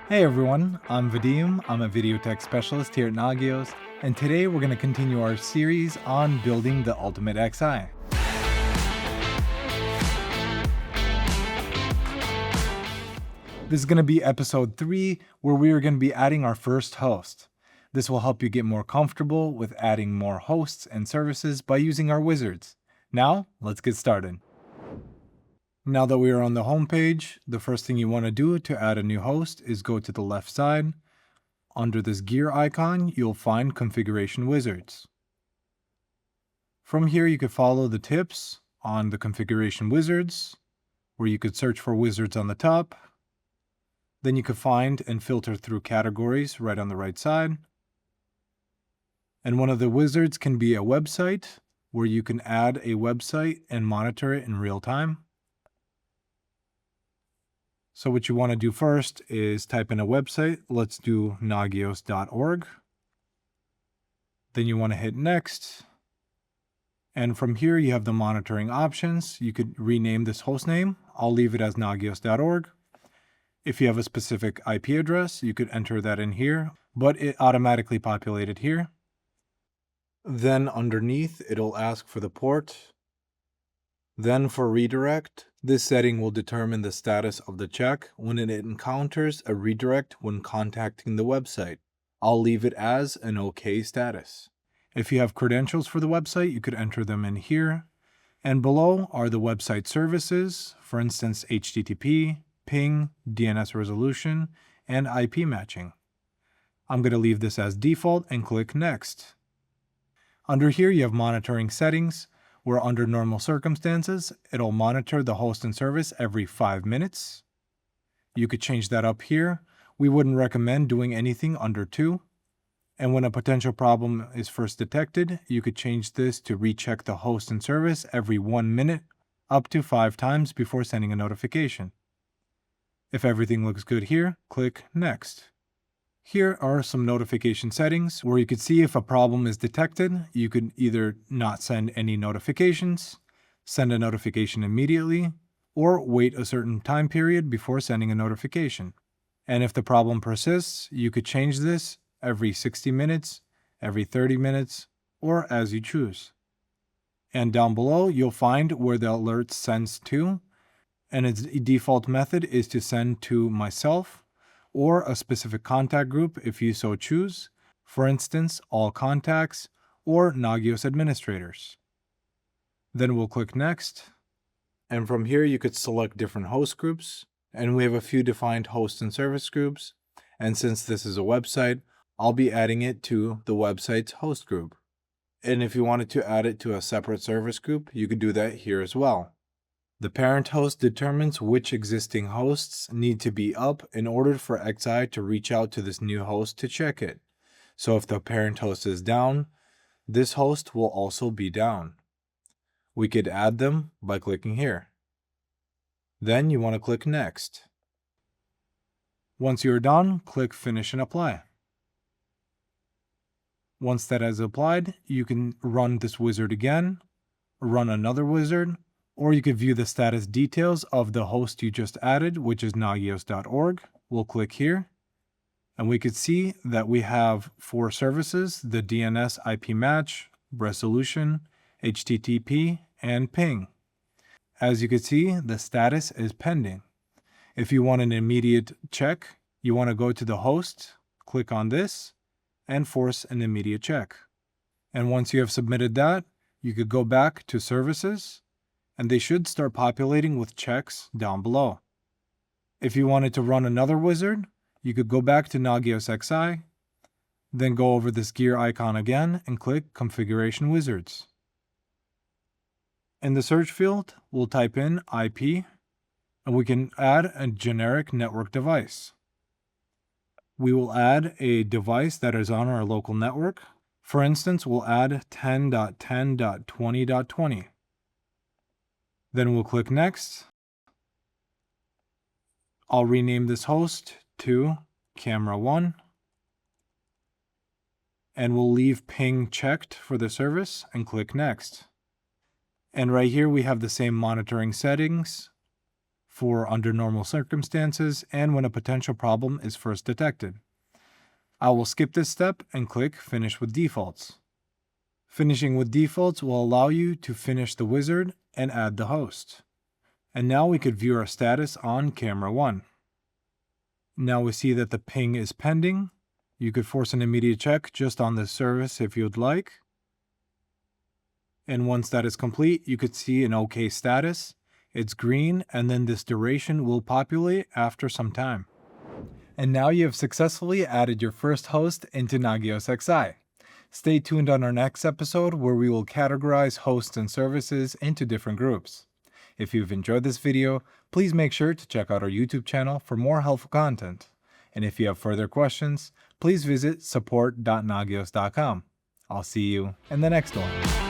Hey everyone, I'm Vadim. I'm a video tech specialist here at Nagios, and today we're going to continue our series on building the ultimate XI. This is going to be episode 3, where we are going to be adding our first host. This will help you get more comfortable with adding more hosts and services by using our wizards. Now, let's get started. Now that we are on the home page, the first thing you want to do to add a new host is go to the left side. Under this gear icon, you'll find Configuration Wizards. From here, you could follow the tips on the Configuration Wizards, where you could search for wizards on the top. Then you could find and filter through categories right on the right side. And one of the wizards can be a website, where you can add a website and monitor it in real time. So what you want to do first is type in a website. Let's do Nagios.org. Then you want to hit next. And from here, you have the monitoring options. You could rename this host name. I'll leave it as Nagios.org. If you have a specific IP address, you could enter that in here, but it automatically populated here. Then underneath, it'll ask for the port. Then for redirect, this setting will determine the status of the check when it encounters a redirect when contacting the website. I'll leave it as an OK status. If you have credentials for the website, you could enter them in here. And below are the website services, for instance, HTTP, ping, DNS resolution, and IP matching. I'm going to leave this as default and click Next. Under here, you have monitoring settings, where under normal circumstances, it'll monitor the host and service every 5 minutes. You could change that up here. We wouldn't recommend doing anything under 2. And when a potential problem is first detected, you could change this to recheck the host and service every 1 minute, up to 5 times before sending a notification. If everything looks good here, click Next. Here are some notification settings where you could see if a problem is detected. You could either not send any notifications, send a notification immediately, or wait a certain time period before sending a notification. And if the problem persists, you could change this every 60 minutes, every 30 minutes, or as you choose. And down below, you'll find where the alert sends to, and its default method is to send to myself, or a specific contact group if you so choose, for instance, all contacts or Nagios administrators. Then we'll click Next, and from here you could select different host groups, and we have a few defined host and service groups, and since this is a website, I'll be adding it to the website's host group. And if you wanted to add it to a separate service group, you could do that here as well. The parent host determines which existing hosts need to be up in order for XI to reach out to this new host to check it. So if the parent host is down, this host will also be down. We could add them by clicking here. Then you want to click Next. Once you're done, click Finish and Apply. Once that is applied, you can run this wizard again, run another wizard, or you could view the status details of the host you just added, which is Nagios.org. We'll click here, and we could see that we have 4 services: the DNS IP match, resolution, HTTP, and ping. As you can see, the status is pending. If you want an immediate check, you want to go to the host, click on this, and force an immediate check. And once you have submitted that, you could go back to services, and they should start populating with checks down below. If you wanted to run another wizard, you could go back to Nagios XI, then go over this gear icon again and click Configuration Wizards. In the search field, we'll type in IP, and we can add a generic network device. We will add a device that is on our local network. For instance, we'll add 10.10.20.20. Then we'll click Next. I'll rename this host to Camera 1. And we'll leave ping checked for the service and click Next. And right here we have the same monitoring settings for under normal circumstances and when a potential problem is first detected. I will skip this step and click Finish with Defaults. Finishing with defaults will allow you to finish the wizard and add the host. And now we could view our status on camera 1. Now we see that the ping is pending. You could force an immediate check just on this service if you'd like. And once that is complete, you could see an OK status. It's green, and then this duration will populate after some time. And now you have successfully added your first host into Nagios XI. Stay tuned on our next episode where we will categorize hosts and services into different groups. If you've enjoyed this video, please make sure to check out our YouTube channel for more helpful content. And if you have further questions, please visit support.nagios.com. I'll see you in the next one.